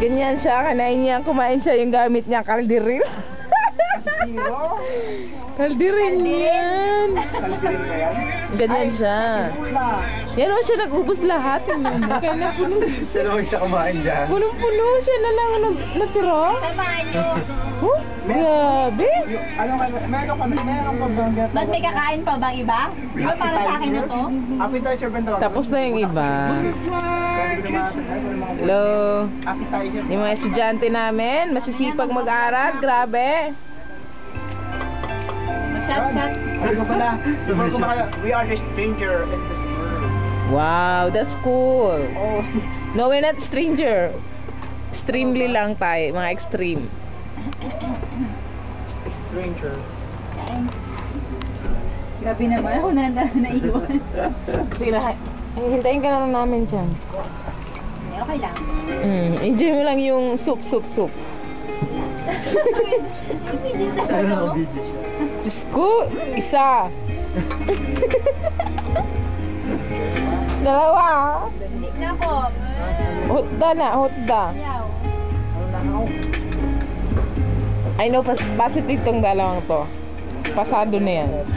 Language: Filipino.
Ganyan siya, kanain niya, kumain siya yung gamit niya, kaldirin. Kaldirin yan. Kaldirin ba yan? Ganyan siya. Yan o siya, nag-ubos lahat. Tingnan mo, kaya napuno. Sino mo siya kumain dyan? Punong-puno siya na lang natira. Tamaan nyo. Oh, grabe. Meron pa bang gato? Ba't may kakain pa bang iba? Di ba para sa akin na to? Appetizer ba ito? Tapos na yung iba. Hello. Appetizer. Yung mga estudyante namin, masisipag mag-aral, grabe. Shot. Sabi ko pala, we are the stranger in this world. Wow, that's cool. Oh. No, we're not stranger. Extremely lang tayo, mga extreme. Stranger. Grabe naman ako naiwan. Sige na, hintayin ka na lang namin dyan. Okay lang. Enjoy mo lang yung soup. Hindi talaga. Diyos ko, isa. Dalawa. Hindi na ako. Hotda. Yaw. I know, positive tong dalawang to. Pasado na yan.